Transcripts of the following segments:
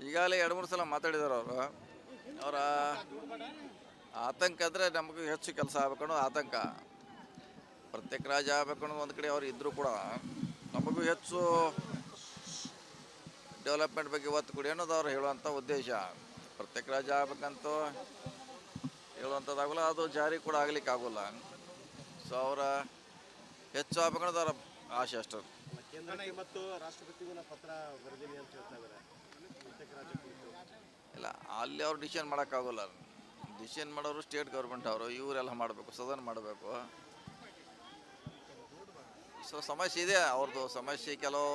ಈಗಾಗಲೇ 2-3 ಸಲ ಮಾತಾಡಿದ್ದಾರೆ ಅವರು. ಅವರ ಆತಂಕ ಅಂದರೆ ನಮಗೂ ಹೆಚ್ಚು ಕೆಲಸ ಆಗಬೇಕು ಅನ್ನೋ ಆತಂಕ. ಪ್ರತ್ಯೇಕ ರಾಜ್ಯ ಆಗಬೇಕು ಅನ್ನೋದು ಒಂದು ಕಡೆ ಅವ್ರು ಇದ್ದರೂ ಕೂಡ ನಮಗೂ ಹೆಚ್ಚು ಡೆವಲಪ್ಮೆಂಟ್ ಬಗ್ಗೆ ಒತ್ತು ಕೊಡಿ ಅನ್ನೋದು ಅವ್ರು ಹೇಳುವಂಥ ಉದ್ದೇಶ. ಪ್ರತ್ಯೇಕ ರಾಜ್ಯ ಆಗಬೇಕಂತೂ ಹೇಳುವಂಥದ್ದಾಗಲ್ಲ, ಅದು ಜಾರಿ ಕೂಡ ಆಗಲಿಕ್ಕೆ ಆಗೋಲ್ಲ. ಸೊ ಅವರ ಹೆಚ್ಚು ಆಗಬೇಕು ಅನ್ನೋದು ಅವರ ಆಸೆ ಅಷ್ಟೇ. ಕೇಂದ್ರಕ್ಕೆ ಮತ್ತು ರಾಷ್ಟ್ರಪತಿಗೂ ಪತ್ರ ಬರೆದಿನಿ ಅಂತ ಹೇಳ್ತಾ ಇದ್ದಾರೆ ಪ್ರತ್ಯೇಕ ರಾಜ್ಯ ಕುರಿತು. ಇಲ್ಲ, ಅಲ್ಲಿ ಅವ್ರು ಡಿಸಿಷನ್ ಮಾಡೋಕ್ಕಾಗೋಲ್ಲ. ಡಿಸಿಷನ್ ಮಾಡೋರು ಸ್ಟೇಟ್ ಗೌರ್ಮೆಂಟ್ ಅವರು, ಇವರೆಲ್ಲ ಮಾಡಬೇಕು, ಸದನ ಮಾಡಬೇಕು. ಸೊ ಸಮಸ್ಯೆ ಇದೆ ಅವ್ರದ್ದು. ಸಮಸ್ಯೆ ಕೆಲವು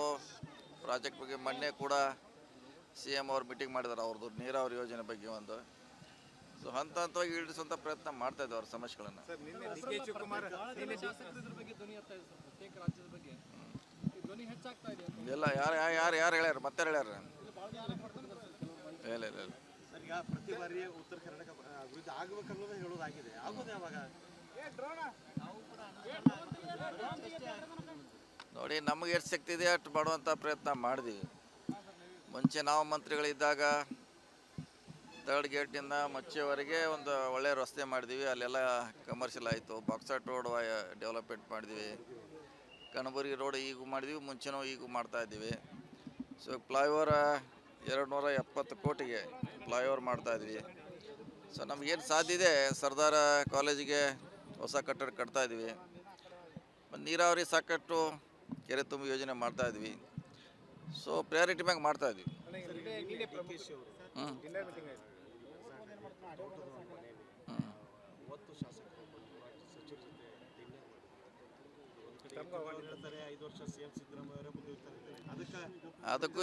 ಪ್ರಾಜೆಕ್ಟ್ ಬಗ್ಗೆ ಮೊನ್ನೆ ಕೂಡ CM ಅವ್ರು ಮೀಟಿಂಗ್ ಮಾಡಿದ್ದಾರೆ ಅವ್ರದ್ದು ನೀರಾವರಿ ಯೋಜನೆ ಬಗ್ಗೆ ಒಂದು. ಸೊ ಹಂತ ಹಂತವಾಗಿ ಈಡೇರಿಸುವಂಥ ಪ್ರಯತ್ನ ಮಾಡ್ತಾ ಇದ್ದಾರೆ ಅವ್ರ ಸಮಸ್ಯೆಗಳನ್ನು. ಎಲ್ಲ ಯಾರು ಹೇಳ್ಯಾರ ಮತ್ತೆ ಹೇಳ್ಯಾರ? ಇಲ್ಲ ಇಲ್ಲ ಇಲ್ಲ. ಈಗ ಪ್ರತಿ ಬಾರಿ ಉತ್ತರ ಕರ್ನಾಟಕ ಅಭಿವೃದ್ಧಿ ಆಗಬೇಕನ್ನೋದು ಹೇಳೋದಾಗಿದೆ. ಆಗೋದು ಯಾವಾಗ? ನೋಡಿ, ನಮಗೆ ಎಷ್ಟು ಶಕ್ತಿ ಇದೆ ಅಷ್ಟು ಮಾಡುವಂಥ ಪ್ರಯತ್ನ ಮಾಡಿದ್ವಿ. ಮುಂಚೆ ನಾವು ಮಂತ್ರಿಗಳಿದ್ದಾಗ ಥರ್ಡ್ ಗೇಟ್ನಿಂದ ಮಚ್ಚೆವರೆಗೆ ಒಂದು ಒಳ್ಳೆಯ ರಸ್ತೆ ಮಾಡಿದ್ವಿ. ಅಲ್ಲೆಲ್ಲ ಕಮರ್ಷಿಯಲ್ ಆಯಿತು. ಬಾಕ್ಸಾಟ್ ರೋಡ್ ಡೆವಲಪ್ಮೆಂಟ್ ಮಾಡಿದ್ವಿ. ಕಣಬುರ್ಗಿ ರೋಡ್ ಈಗೂ ಮಾಡಿದ್ವಿ, ಮುಂಚೆನೂ ಈಗೂ ಮಾಡ್ತಾಯಿದ್ದೀವಿ. ಸೊ ಫ್ಲೈಓವರ್ 270 ಕೋಟಿಗೆ ಫ್ಲೈಓವರ್ ಮಾಡ್ತಾಯಿದ್ವಿ. ಸೊ ನಮಗೇನು ಸಾಧ್ಯ ಇದೆ, ಸರ್ದಾರ ಕಾಲೇಜಿಗೆ ಹೊಸ ಕಟ್ಟಡ ಕಟ್ತಾಯಿದ್ವಿ. ಮತ್ತು ನೀರಾವರಿ ಸಾಕಷ್ಟು ಕೆರೆ ತುಂಬ ಯೋಜನೆ ಮಾಡ್ತಾಯಿದ್ವಿ. ಸೊ ಪ್ರಯಾರಿಟಿ ಮ್ಯಾಗ ಮಾಡ್ತಾಯಿದ್ವಿ. ಅದಕ್ಕೂ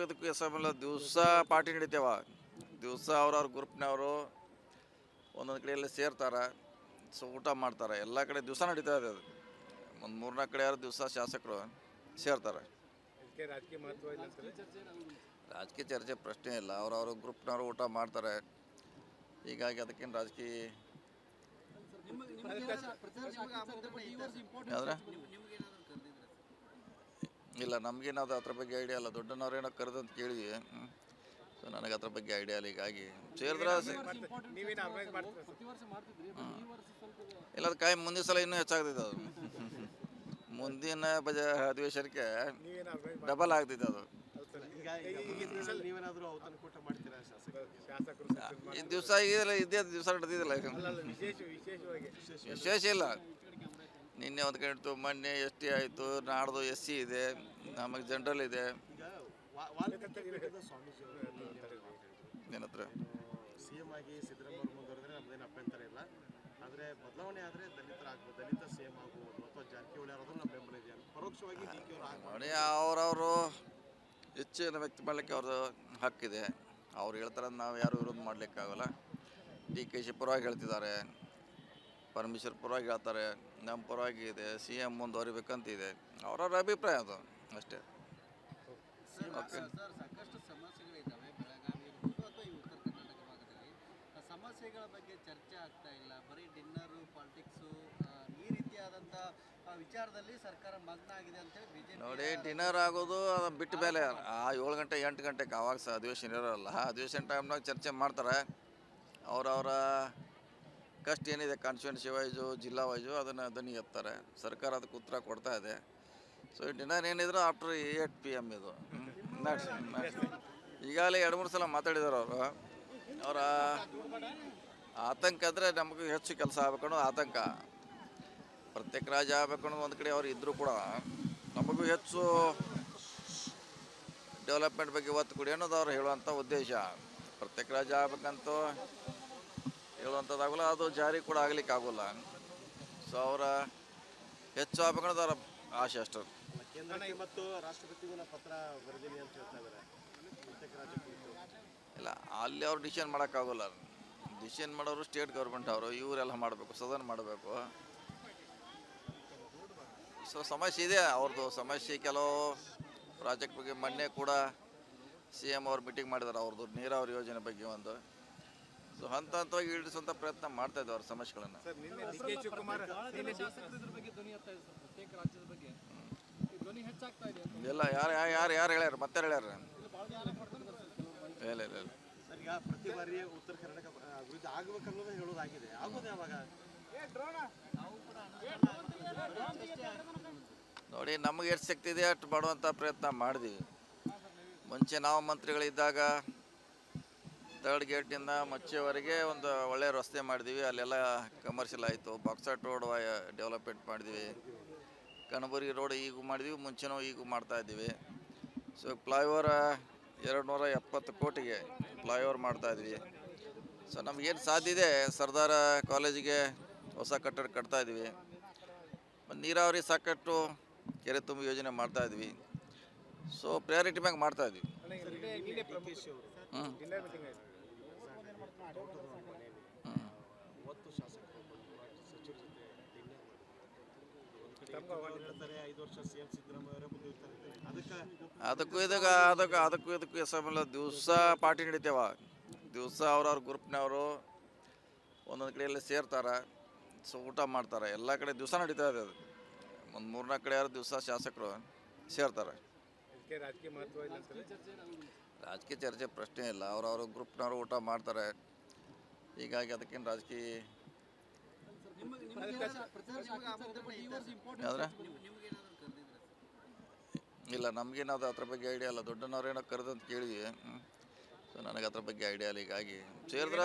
ಇದಕ್ಕೂ ಸಮಯ ದಿವಸ ಪಾರ್ಟಿ ನಡೀತೇವ. ದಿವಸ ಅವ್ರವ್ರ ಗ್ರೂಪ್ನವರು ಒಂದೊಂದು ಕಡೆಯಲ್ಲಿ ಸೇರ್ತಾರೆ. ಸೊ ಊಟ ಮಾಡ್ತಾರೆ. ಎಲ್ಲ ಕಡೆ ದಿವಸ ನಡೀತಾ ಇದೆ ಅದು. ಒಂದು 3-4 ಕಡೆ ಯಾರು ದಿವಸ ಶಾಸಕರು ಸೇರ್ತಾರೆ. ರಾಜಕೀಯ ಚರ್ಚೆ ಪ್ರಶ್ನೆ ಇಲ್ಲ. ಅವ್ರವ್ರ ಗ್ರೂಪ್ನವರು ಊಟ ಮಾಡ್ತಾರೆ. ಹೀಗಾಗಿ ಅದಕ್ಕೇನು ರಾಜಕೀಯ ಇಲ್ಲ. ನಮಗೇನಾದ್ರು ಅದ್ರ ಬಗ್ಗೆ ಐಡಿಯಾ ಇಲ್ಲ. ದೊಡ್ಡನವ್ರೇನೋ ಕರೆದಂತ ಕೇಳಿದ್ವಿ. ಸೊ ನನಗೆ ಅದ್ರ ಬಗ್ಗೆ ಐಡಿಯಾ ಇಲ್ಲ. ಹೀಗಾಗಿ ಸೇರಿದ್ರೆ ಇಲ್ಲ, ಅದು ಕಾಯಿ ಮುಂದಿನ ಸಲ ಇನ್ನೂ ಹೆಚ್ಚಾಗ್ತಿದೆ ಅದು. ಮುಂದಿನ ಅಧಿವೇಶನಕ್ಕೆ ಡಬಲ್ ಆಗ್ತಿದೆ ಅದು. ಈ ದಿವಸ ಇದೇ ದಿವಸ ನಡೆದಿದ್ದಿಲ್ಲ. ವಿಶೇಷ ಇಲ್ಲ. ನಿನ್ನೆ ಒಂದು ಕಡೆ ಮೊನ್ನೆ ST ಆಯಿತು, ನಾಡ್ದು SC ಇದೆ, ನಮಗೆ ಜನರಲ್ ಇದೆ. ಏನತ್ರ CM ಆಗಿ ಸಿದ್ದರಾಮಯ್ಯ ಮುಂದುವರೆದ್ರೆ ನಮ್ದೇನು ಅಭ್ಯಂತರ ಇಲ್ಲ. ಆದರೆ ಬದಲಾವಣೆ ಆದರೆ ದಲಿತ CM ಆಗ್ಬೋದು ಅಥವಾ ಜಾರಕಿಹೊಳಿ ಅವರದು ನಮ್ಮ ಬೆಂಬಲ ಇದೆ. ಪರೋಕ್ಷವಾಗಿ ನೋಡಿ, ಅವರವರು ಇಚ್ಛೆಯನ್ನು ವ್ಯಕ್ತ ಮಾಡಲಿಕ್ಕೆ ಅವ್ರದ್ದು ಹಕ್ಕಿದೆ. ಅವ್ರು ಹೇಳ್ತಾರೆ, ನಾವು ಯಾರು ವಿರೋಧ ಮಾಡಲಿಕ್ಕಾಗಲ್ಲ. DKಶಿ ಪರವಾಗಿ ಹೇಳ್ತಿದ್ದಾರೆ, ಪರಮೇಶ್ವರ್ ಪರವಾಗಿ ಹೇಳ್ತಾರೆ, ನಮ್ಮ ಪರವಾಗಿ ಇದೆ, CM ಮುಂದುವರಿಬೇಕಂತ ಇದೆ. ಅವರವ್ರ ಅಭಿಪ್ರಾಯ ಅದು ಅಷ್ಟೇ. ಓಕೆ. ಸಾಕಷ್ಟು ಸಮಸ್ಯೆಗಳಿದ್ದಾವೆ ಬೆಳಗಾವಿ ಇರ್ಬೋದು ಅಥವಾ ಈ ಉತ್ತರ ಕರ್ನಾಟಕ ಭಾಗದಲ್ಲಿ. ಸಮಸ್ಯೆಗಳ ಬಗ್ಗೆ ಚರ್ಚೆ ಆಗ್ತಾ ಇಲ್ಲ. ಬರೀ ಡಿನ್ನರು, ಪಾಲಿಟಿಕ್ಸು, ಈ ರೀತಿಯಾದಂಥ ವಿಚಾರದಲ್ಲಿ ಸರ್ಕಾರ ಮಗ್ನ ಆಗಿದೆ ಅಂತೇಳಿ BJP. ನೋಡಿ, ಡಿನ್ನರ್ ಆಗೋದು ಅದು ಬಿಟ್ಟ ಮೇಲೆ 7 ಗಂಟೆ 8 ಗಂಟೆಗೆ ಆವಾಗ ಸಹ ಅಧಿವೇಶನ ಇರೋಲ್ಲ. ಅಧಿವೇಶನ ಟೈಮ್ನಾಗ ಚರ್ಚೆ ಮಾಡ್ತಾರೆ. ಅವರವರ ಕಷ್ಟ ಏನಿದೆ ಕಾನ್ಸ್ಟಿಟ್ಯೂನ್ಸಿ ವೈಸು, ಜಿಲ್ಲಾ ವೈಸು, ಅದನ್ನು ದನಿ ಎತ್ತಾರೆ. ಸರ್ಕಾರ ಅದಕ್ಕೆ ಉತ್ತರ ಕೊಡ್ತಾ ಇದೆ. ಸೊ ಡಿನ್ನರ್ ಏನಿದ್ರು ಆಫ್ಟರ್ 8 PM ಇದು. ಈಗಾಗಲೇ 2-3 ಸಲ ಮಾತಾಡಿದ್ದಾರೆ ಅವರು. ಅವರ ಆತಂಕ ಅಂದರೆ ನಮಗೂ ಹೆಚ್ಚು ಕೆಲಸ ಆಗಬೇಕು ಅನ್ನೋ ಆತಂಕ. ಪ್ರತ್ಯೇಕ ರಾಜ್ಯ ಆಗಬೇಕು ಅನ್ನೋದು ಒಂದು ಕಡೆ ಅವ್ರು ಇದ್ದರೂ ಕೂಡ ನಮಗೂ ಹೆಚ್ಚು ಡೆವಲಪ್ಮೆಂಟ್ ಬಗ್ಗೆ ಒತ್ತು ಕೊಡಿ ಅನ್ನೋದು ಅವ್ರು ಹೇಳುವಂಥ ಉದ್ದೇಶ. ಪ್ರತ್ಯೇಕ ರಾಜ್ಯ ಆಗಬೇಕಂತೂ ಹೇಳುವಂಥದ್ದಾಗಲ್ಲ, ಅದು ಜಾರಿ ಕೂಡ ಆಗಲಿಕ್ಕೆ ಆಗೋಲ್ಲ. ಸೊ ಅವರ ಹೆಚ್ಚು ಆಗಬೇಕು ಅನ್ನೋದು ಅವರ ಆಸೆ ಅಷ್ಟೇ. ಕೇಂದ್ರಕ್ಕೆ ಮತ್ತು ರಾಷ್ಟ್ರಪತಿಗೂ ಪತ್ರ ಬರೆದಿನಿ ಅಂತ ಹೇಳ್ತಾ ಇದ್ದಾರೆ ಪ್ರತ್ಯೇಕ ರಾಜ್ಯ ಕುರಿತು. ಇಲ್ಲ, ಅಲ್ಲಿ ಅವ್ರು ಡಿಸಿಷನ್ ಮಾಡೋಕ್ಕಾಗೋಲ್ಲ. ಡಿಸಿಷನ್ ಮಾಡೋರು ಸ್ಟೇಟ್ ಗೌರ್ಮೆಂಟ್ ಅವರು, ಇವರೆಲ್ಲ ಮಾಡಬೇಕು, ಸದನ ಮಾಡಬೇಕು. ಸೊ ಸಮಸ್ಯೆ ಇದೆ ಅವ್ರದ್ದು. ಸಮಸ್ಯೆ ಕೆಲವು ಪ್ರಾಜೆಕ್ಟ್ ಬಗ್ಗೆ ಮೊನ್ನೆ ಕೂಡ CM ಅವ್ರು ಮೀಟಿಂಗ್ ಮಾಡಿದ್ದಾರೆ ಅವ್ರದ್ದು ನೀರಾವರಿ ಯೋಜನೆ ಬಗ್ಗೆ ಒಂದು. ಸೊ ಹಂತ ಹಂತವಾಗಿ ಈಡೇರಿಸುವಂಥ ಪ್ರಯತ್ನ ಮಾಡ್ತಾ ಇದ್ದಾರೆ ಅವ್ರ ಸಮಸ್ಯೆಗಳನ್ನು. ಎಲ್ಲ ಯಾರು ಹೇಳ್ಯಾರ ಮತ್ತೆ ಹೇಳ್ಯಾರ? ಇಲ್ಲ ಇಲ್ಲ ಇಲ್ಲ ಸರ್ ಈಗ ಪ್ರತಿ ಬಾರಿ ಉತ್ತರ ಕರ್ನಾಟಕ ಅಭಿವೃದ್ಧಿ ಆಗ್ಬೇಕು ಅನ್ನೋದು ಹೇಳೋದಾಗಿದೆ, ಆಗೋದು ಯಾವಾಗ? ನೋಡಿ, ನಮಗೆ ಎಷ್ಟು ಶಕ್ತಿ ಇದೆ ಅಷ್ಟು ಮಾಡುವಂಥ ಪ್ರಯತ್ನ ಮಾಡಿದ್ವಿ. ಮುಂಚೆ ನಾವು ಮಂತ್ರಿಗಳಿದ್ದಾಗ ಥರ್ಡ್ ಗೇಟಿಂದ ಮಚ್ಚೆವರೆಗೆ ಒಂದು ಒಳ್ಳೆಯ ರಸ್ತೆ ಮಾಡಿದ್ವಿ. ಅಲ್ಲೆಲ್ಲ ಕಮರ್ಷಿಯಲ್ ಆಯಿತು. ಬಾಕ್ಸಾಟ್ ರೋಡ್ ಡೆವಲಪ್ಮೆಂಟ್ ಮಾಡಿದ್ವಿ. ಕಣಬುರ್ಗಿ ರೋಡ್ ಈಗೂ ಮಾಡಿದ್ವಿ, ಮುಂಚೆನೂ ಈಗೂ ಮಾಡ್ತಾಯಿದ್ದೀವಿ. ಸೊ ಫ್ಲೈಓವರ್ 270 ಕೋಟಿಗೆ ಫ್ಲೈಓವರ್ ಮಾಡ್ತಾಯಿದ್ವಿ. ಸೊ ನಮಗೇನು ಸಾಧ್ಯ ಇದೆ, ಸರ್ದಾರ ಕಾಲೇಜಿಗೆ ಹೊಸ ಕಟ್ಟಡ ಕಟ್ತಾಯಿದ್ವಿ. ಮತ್ತು ನೀರಾವರಿ ಸಾಕಷ್ಟು ಕೆರೆ ತುಂಬ ಯೋಜನೆ ಮಾಡ್ತಾಯಿದ್ವಿ. ಸೊ ಪ್ರಯಾರಿಟಿ ಮ್ಯಾಗ ಮಾಡ್ತಾಯಿದ್ವಿ. ಇವತ್ತು ಶಾಸಕರು ಸಚಿವರ ಜೊತೆ ಡಿನ್ನರ್ ಮಾಡಿದ್ದಾರೆ. 5 ವರ್ಷ CM ಸಿದ್ದರಾಮಯ್ಯ ಅವರೇ ಮುಂದುವರಿತಾರೆ. ಅದಕ್ಕೂ ಇದಕ್ಕೂ ಸಂಬಂಧ ದಿವಸ ಪಾರ್ಟಿ ನಡೀತೇವ. ದಿವಸ ಅವ್ರವ್ರ ಗ್ರೂಪ್ನವರು ಒಂದೊಂದು ಕಡೆಯಲ್ಲಿ ಸೇರ್ತಾರೆ. ಸೊ ಊಟ ಮಾಡ್ತಾರೆ. ಎಲ್ಲ ಕಡೆ ದಿವಸ ನಡೀತಾ ಇದೆ. ಅದು ಒಂದು 3-4 ಕಡೆ ಯಾರು ದಿವಸ ಶಾಸಕರು ಸೇರ್ತಾರೆ. ರಾಜಕೀಯ ಚರ್ಚೆ ಪ್ರಶ್ನೆ ಇಲ್ಲ. ಅವ್ರವ್ರ ಗ್ರೂಪ್ನವರು ಊಟ ಮಾಡ್ತಾರೆ. ಹೀಗಾಗಿ ಅದಕ್ಕೇನು ರಾಜಕೀಯ ಇಲ್ಲ. ನಮಗೇನಾದ್ರು ಅದ್ರ ಬಗ್ಗೆ ಐಡಿಯಾ ಇಲ್ಲ. ದೊಡ್ಡನವ್ರೇನೋ ಕರೆದು ಅಂತ ಕೇಳಿದ್ವಿ. ಸೊ ನನಗೆ ಅದ್ರ ಬಗ್ಗೆ ಐಡಿಯಾ ಇಲ್ಲ. ಹೀಗಾಗಿ ಸೇರಿದ್ರೆ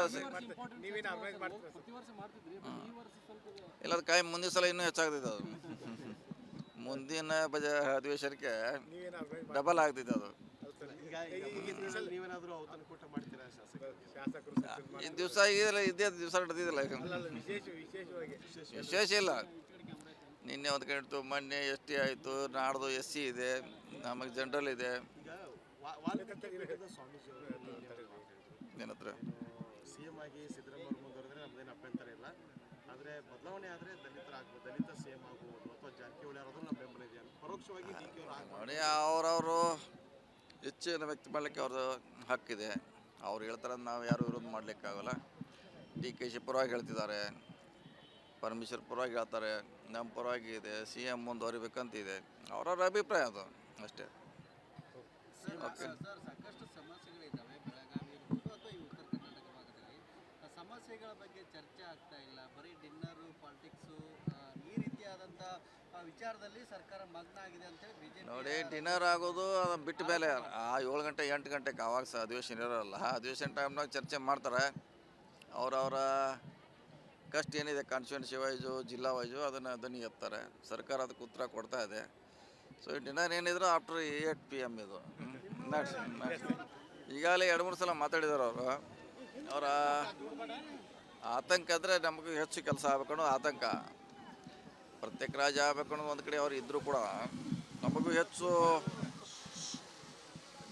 ಇಲ್ಲ, ಅದು ಕಾಯಿ ಮುಂದಿನ ಸಲ ಇನ್ನೂ ಹೆಚ್ಚಾಗ್ತಿದೆ. ಅದು ಮುಂದಿನ ಅಧಿವೇಶನಕ್ಕೆ ಡಬಲ್ ಆಗ್ತಿದೆ. ಅದು ನೀವೇನಾದರೂ ಔತಣಕೂಟ ಮಾಡ್ತೀರಾ ಶಾಸಕರು? ಈ ದಿವಸ ಇದೇ ದಿವಸ ನಡೆದಿದ್ದಿಲ್ಲ. ವಿಶೇಷ ಇಲ್ಲ. ನಿನ್ನೆ ಒಂದು ಕಡೆ ಇತ್ತು, ಮೊನ್ನೆ ST ಆಯಿತು, ನಾಡ್ದು SC ಇದೆ, ನಮಗೆ ಜನರಲ್ ಇದೆ. ಏನತ್ರ CM ಆಗಿ ಸಿದ್ದರಾಮಯ್ಯ ಮುಂದುವರೆದ್ರೆ ನಮ್ದೇನು ಅಭ್ಯಂತರ ಇಲ್ಲ. ಆದರೆ ಬದಲಾವಣೆ ಆದರೆ ದಲಿತ CM ಆಗ್ಬೋದು ಅಥವಾ ಜಾರಕಿಹೊಳಿ ಅವರದು ನಮ್ಮ ಬೆಂಬಲ ಇದೆ. ಪರೋಕ್ಷವಾಗಿ DK ನೋಡಿ, ಅವರವರು ಇಚ್ಛೆಯನ್ನು ವ್ಯಕ್ತ ಮಾಡಲಿಕ್ಕೆ ಅವ್ರದ್ದು ಹಕ್ಕಿದೆ. ಅವ್ರು ಹೇಳ್ತಾರೆ, ನಾವು ಯಾರು ವಿರೋಧ ಮಾಡಲಿಕ್ಕಾಗಲ್ಲ. DKಶಿ ಪರವಾಗಿ ಹೇಳ್ತಿದ್ದಾರೆ, ಪರಮೇಶ್ವರ್ ಪರವಾಗಿ ಹೇಳ್ತಾರೆ, ನಮ್ಮ ಪರವಾಗಿ ಇದೆ, CM ಮುಂದುವರಿಬೇಕಂತಿದೆ. ಅವ್ರವ್ರ ಅಭಿಪ್ರಾಯ ಅದು ಅಷ್ಟೇ. ಓಕೆ. ಸಾಕಷ್ಟು ಸಮಸ್ಯೆಗಳಿದ್ದಾವೆ ಬೆಳಗಾವಿ ಇರ್ಬೋದು ಅಥವಾ ಈ ಉತ್ತರ ಕರ್ನಾಟಕ ಭಾಗದಲ್ಲಿ. ಸಮಸ್ಯೆಗಳ ಬಗ್ಗೆ ಚರ್ಚೆ ಆಗ್ತಾ ಇಲ್ಲ. ಬರೀ ಡಿನ್ನರು, ಪಾಲಿಟಿಕ್ಸು, ಈ ರೀತಿಯಾದಂಥ ವಿಚಾರದಲ್ಲಿ ಸರ್ಕಾರ ಮಗ್ನ ಆಗಿದೆ ಅಂತೇಳಿ BJP. ನೋಡಿ, ಡಿನ್ನರ್ ಆಗೋದು ಅದನ್ನು ಬಿಟ್ಟ ಮೇಲೆ 7 ಗಂಟೆ 8 ಗಂಟೆಗೆ ಆವಾಗ ಸಹ ಅಧಿವೇಶನ ಇರೋಲ್ಲ. ಅಧಿವೇಶನ ಟೈಮ್ನಾಗ ಚರ್ಚೆ ಮಾಡ್ತಾರೆ. ಅವರವರ ಕಷ್ಟ ಏನಿದೆ ಕಾನ್ಸ್ಟಿಟ್ಯೂನ್ಸಿ ವೈಸು, ಜಿಲ್ಲಾ ವೈಸು, ಅದನ್ನು ಧ್ವನಿ ಎತ್ತಾರೆ. ಸರ್ಕಾರ ಅದಕ್ಕೆ ಉತ್ತರ ಕೊಡ್ತಾ ಇದೆ. ಸೊ ಡಿನ್ನರ್ ಏನಿದ್ರು ಆಫ್ಟರ್ 8 PM ಇದು ಈಗಾಗಲೇ 2-3 ಸಲ ಮಾತಾಡಿದ್ದಾರೆ ಅವರು. ಅವರ ಆತಂಕ ಅಂದರೆ ನಮಗೂ ಹೆಚ್ಚು ಕೆಲಸ ಆಗಬೇಕು ಅನ್ನೋ ಆತಂಕ. ಪ್ರತ್ಯೇಕ ರಾಜ್ಯ ಆಗಬೇಕು ಅನ್ನೋದು ಒಂದು ಕಡೆ ಅವ್ರು ಇದ್ದರೂ ಕೂಡ ನಮಗೂ ಹೆಚ್ಚು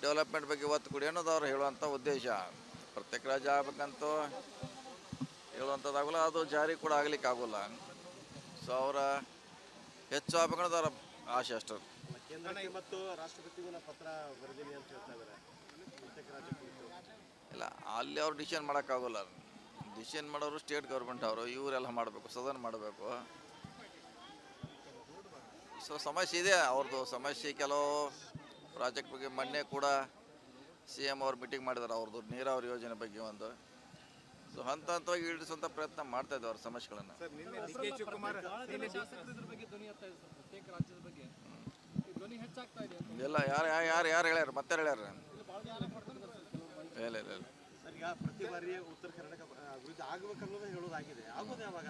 ಡೆವಲಪ್ಮೆಂಟ್ ಬಗ್ಗೆ ಒತ್ತು ಕೊಡಿ ಅನ್ನೋದು ಅವ್ರು ಹೇಳುವಂಥ ಉದ್ದೇಶ. ಪ್ರತ್ಯೇಕ ರಾಜ್ಯ ಆಗಬೇಕಂತೂ ಹೇಳುವಂಥದ್ದಾಗಲ್ಲ, ಅದು ಜಾರಿ ಕೂಡ ಆಗಲಿಕ್ಕೆ ಆಗೋಲ್ಲ. ಸೊ ಅವರ ಹೆಚ್ಚು ಆಗಬೇಕು ಅನ್ನೋದು ಅವರ ಆಸೆ ಅಷ್ಟೇ. ಕೇಂದ್ರಕ್ಕೆ ಮತ್ತು ರಾಷ್ಟ್ರಪತಿಗೂ ಪತ್ರ ಬರೆದಿನಿ ಅಂತ ಹೇಳ್ತಾ ಇದ್ದಾರೆ ಪ್ರತ್ಯೇಕ ರಾಜ್ಯ ಕುರಿತು. ಇಲ್ಲ, ಅಲ್ಲಿ ಅವ್ರು ಡಿಸಿಷನ್ ಮಾಡೋಕ್ಕಾಗೋಲ್ಲ. ಡಿಸಿಷನ್ ಮಾಡೋರು ಸ್ಟೇಟ್ ಗೌರ್ಮೆಂಟ್ ಅವರು, ಇವರೆಲ್ಲ ಮಾಡಬೇಕು, ಸದನ ಮಾಡಬೇಕು. ಸೊ ಸಮಸ್ಯೆ ಇದೆ ಅವ್ರದ್ದು. ಸಮಸ್ಯೆ ಕೆಲವು ಪ್ರಾಜೆಕ್ಟ್ ಬಗ್ಗೆ ಮೊನ್ನೆ ಕೂಡ CM ಅವ್ರು ಮೀಟಿಂಗ್ ಮಾಡಿದ್ದಾರೆ ಅವ್ರದ್ದು ನೀರಾವರಿ ಯೋಜನೆ ಬಗ್ಗೆ ಒಂದು. ಸೊ ಹಂತವಾಗಿ ಈಡೇರಿಸುವಂಥ ಪ್ರಯತ್ನ ಮಾಡ್ತಾ ಇದ್ದಾರೆ ಅವ್ರ ಸಮಸ್ಯೆಗಳನ್ನು. ಇಲ್ಲ, ಯಾರು ಹೇಳ್ಯಾರ, ಮತ್ತೆ ಹೇಳ್ಯಾರ? ಇಲ್ಲ ಇಲ್ಲ ಇಲ್ಲ ಸರ್ ಈಗ ಪ್ರತಿ ಬಾರಿ ಉತ್ತರ ಕರ್ನಾಟಕ ಅಭಿವೃದ್ಧಿ ಆಗ್ಬೇಕು ಅನ್ನೋದು ಹೇಳೋದಾಗಿದೆ, ಆಗೋದು ಯಾವಾಗ?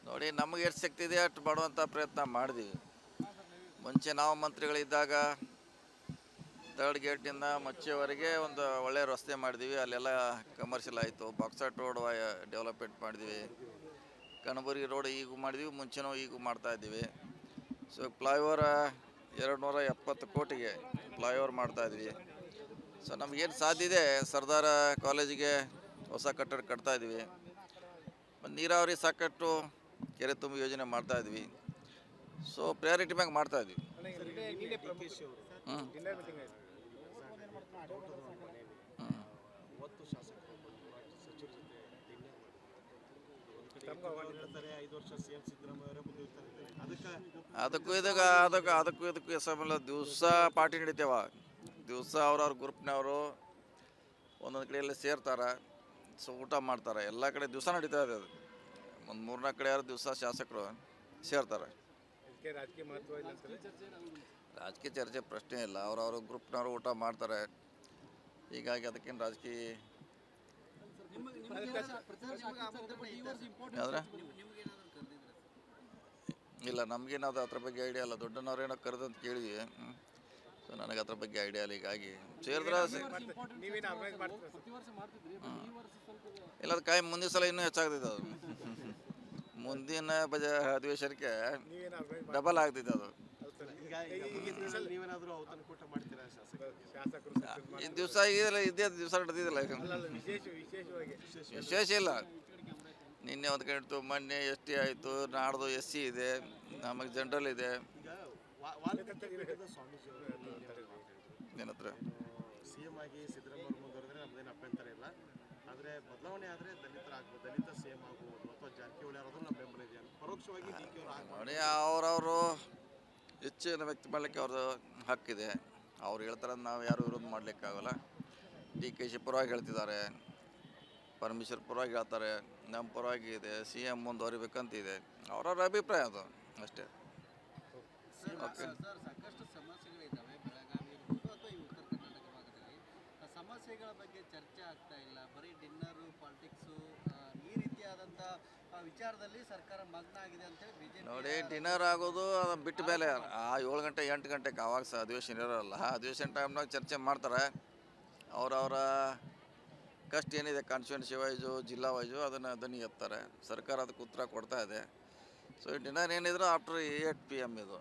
ನೋಡಿ, ನಮಗೆ ಎಷ್ಟು ಶಕ್ತಿ ಇದೆ ಅಷ್ಟು ಮಾಡುವಂಥ ಪ್ರಯತ್ನ ಮಾಡಿದ್ವಿ. ಮುಂಚೆ ನಾವು ಮಂತ್ರಿಗಳಿದ್ದಾಗ ಥರ್ಡ್ ಗೇಟಿಂದ ಮಚ್ಚೆವರೆಗೆ ಒಂದು ಒಳ್ಳೆಯ ರಸ್ತೆ ಮಾಡಿದ್ವಿ. ಅಲ್ಲೆಲ್ಲ ಕಮರ್ಷಿಯಲ್ ಆಯಿತು. ಬಾಕ್ಸಾಟ್ ರೋಡ್ ಡೆವಲಪ್ಮೆಂಟ್ ಮಾಡಿದ್ವಿ. ಕಣಬುರ್ಗಿ ರೋಡ್ ಈಗೂ ಮಾಡಿದ್ವಿ, ಮುಂಚೆನೂ ಈಗೂ ಮಾಡ್ತಾಯಿದ್ದೀವಿ. ಸೊ ಫ್ಲೈಓವರ್ 270 ಕೋಟಿಗೆ ಫ್ಲೈಓವರ್ ಮಾಡ್ತಾಯಿದ್ವಿ. ಸೊ ನಮಗೇನು ಸಾಧ್ಯ ಇದೆ, ಸರ್ದಾರ ಕಾಲೇಜಿಗೆ ಹೊಸ ಕಟ್ಟಡ ಕಟ್ತಾಯಿದ್ವಿ. ಮತ್ತು ನೀರಾವರಿ ಸಾಕಷ್ಟು ಕೆರೆ ತುಂಬ ಯೋಜನೆ ಮಾಡ್ತಾಯಿದ್ವಿ. ಸೊ ಪ್ರಯಾರಿಟಿ ಮ್ಯಾಗ ಮಾಡ್ತಾಯಿದ್ವಿ. ಇವತ್ತು ಶಾಸಕರು ಸಚಿವರ ಜೊತೆ ಡಿನ್ನರ್ ಹೇಳ್ತಾರೆ 5 ವರ್ಷ CM ಸಿದ್ದರಾಮಯ್ಯ ಅವರೇ ಮುಂದುವರಿತಾರೆ ಅದಕ್ಕೂ ಸಂಬಂಧ ದಿವಸ ಪಾರ್ಟಿ ನಡೀತೇವ. ದಿವಸ ಅವ್ರವ್ರ ಗ್ರೂಪ್ನವರು ಒಂದೊಂದು ಕಡೆಯಲ್ಲಿ ಸೇರ್ತಾರೆ, ಊಟ ಮಾಡ್ತಾರೆ. ಎಲ್ಲ ಕಡೆ ದಿವಸ ನಡೀತಾ ಇದೆ. ಅದು ಒಂದು 3-4 ಕಡೆ ಯಾರು ದಿವಸ ಶಾಸಕರು ಸೇರ್ತಾರೆ. ರಾಜಕೀಯ ಚರ್ಚೆ ಪ್ರಶ್ನೆ ಇಲ್ಲ. ಅವ್ರವ್ರ ಗ್ರೂಪ್ನವರು ಊಟ ಮಾಡ್ತಾರೆ. ಹೀಗಾಗಿ ಅದಕ್ಕೇನು ರಾಜಕೀಯ ಯಾವ್ದ್ರ ಇಲ್ಲ, ನಮಗೇನಾದ್ರು ಅದ್ರ ಬಗ್ಗೆ ಐಡಿಯಾ ಇಲ್ಲ. ದೊಡ್ಡನವ್ರೇನೋ ಕರೆದಂತ ಕೇಳಿದ್ವಿ. ಸೊ ನನಗೆ ಅದ್ರ ಬಗ್ಗೆ ಐಡಿಯಾ ಇಲ್ಲ. ಹೀಗಾಗಿ ಸೇರಿದ್ರೆ ಇಲ್ಲ, ಅದು ಕಾಯಿ ಮುಂದಿನ ಸಲ ಇನ್ನೂ ಹೆಚ್ಚಾಗ್ತಿದೆ. ಅದು ಮುಂದಿನ ಅಧಿವೇಶನಕ್ಕೆ ಡಬಲ್ ಆಗ್ತಿದೆ. ಅದು ನೀವೇನಾದರೂ ಔತಣಕೂಟ ಮಾಡ್ತೀರಾ ಶಾಸಕರು? ಈ ದಿವಸ ಇದೇ ದಿವಸ ನಡೆದಿದ್ದಿಲ್ಲ. ವಿಶೇಷ ಇಲ್ಲ. ನಿನ್ನೆ ಒಂದು ಕಡೆ ಇತ್ತು, ಮೊನ್ನೆ ST ಆಯಿತು, ನಾಡ್ದು SC ಇದೆ, ನಮಗೆ ಜನರಲ್ ಇದೆ. ಏನತ್ರ CM ಆಗಿ ಸಿದ್ದರಾಮಯ್ಯ ಮುಂದುವರೆದ್ರೆ ನಮ್ದೇನು ಅಭ್ಯಂತರ ಇಲ್ಲ. ಆದರೆ ಬದಲಾವಣೆ ಆದರೆ ದಲಿತ CM ಆಗ್ಬೋದು ಅಥವಾ ಜಾರಕಿಹೊಳಿ ಅವರಾದ್ರೂ ನಮ್ಮ ಬೆಂಬಲ ಇದೆ. ಪರೋಕ್ಷವಾಗಿ DK ಅವರು ನೋಡಿ, ಅವರವರು ಹೆಚ್ಚಿನ ವ್ಯಕ್ತಿ ಮಾಡಲಿಕ್ಕೆ ಅವ್ರದ್ದು ಹಕ್ಕಿದೆ. ಅವ್ರು ಹೇಳ್ತಾರೆ, ನಾವು ಯಾರು ವಿರೋಧ ಮಾಡಲಿಕ್ಕಾಗಲ್ಲ. DK ಪರವಾಗಿ ಹೇಳ್ತಿದ್ದಾರೆ, ಪರಮೇಶ್ವರ್ ಪರವಾಗಿ ಹೇಳ್ತಾರೆ, ನಮ್ಮ ಪರವಾಗಿ ಇದೆ, CM ಮುಂದುವರಿಬೇಕಂತಿದೆ. ಅವ್ರವ್ರ ಅಭಿಪ್ರಾಯ ಅದು ಅಷ್ಟೇ. ಓಕೆ. ಸಾಕಷ್ಟು ಸಮಸ್ಯೆಗಳಿದ್ದಾವೆ ಬೆಳಗಾವಿ ಇರ್ಬೋದು ಅಥವಾ ಈ ಉತ್ತರ ಕರ್ನಾಟಕ ಭಾಗದಲ್ಲಿ. ಸಮಸ್ಯೆಗಳ ಬಗ್ಗೆ ಚರ್ಚೆ ಆಗ್ತಾ ಇಲ್ಲ, ಬರೀ ಡಿನ್ನರು ಪಾಲಿಟಿಕ್ಸು ಈ ರೀತಿಯಾದಂಥ ವಿಚಾರದಲ್ಲಿ ಸರ್ಕಾರ ಮಗ್ನ ಆಗಿದೆ ಅಂತೇಳಿ BJP ನೋಡಿ, ಡಿನ್ನರ್ ಆಗೋದು ಅದನ್ನು ಬಿಟ್ಟ ಮೇಲೆ 7 ಗಂಟೆ 8 ಗಂಟೆಗೆ ಆವಾಗ ಸಹ ಅಧಿವೇಶನ ಇರೋಲ್ಲ. ಅಧಿವೇಶನ ಟೈಮ್ನಾಗ ಚರ್ಚೆ ಮಾಡ್ತಾರೆ. ಅವರವರ ಕಷ್ಟ ಏನಿದೆ ಕಾನ್ಸ್ಟಿಟ್ಯೂನ್ಸಿ ವೈಸು, ಜಿಲ್ಲಾ ವೈಸು, ಅದನ್ನು ಧ್ವನಿ ಎತ್ತಾರೆ. ಸರ್ಕಾರ ಅದಕ್ಕೆ ಉತ್ತರ ಕೊಡ್ತಾ ಇದೆ. ಸೊ ಡಿನ್ನರ್ ಏನಿದ್ರು ಆಫ್ಟರ್ 8 PM ಇದು.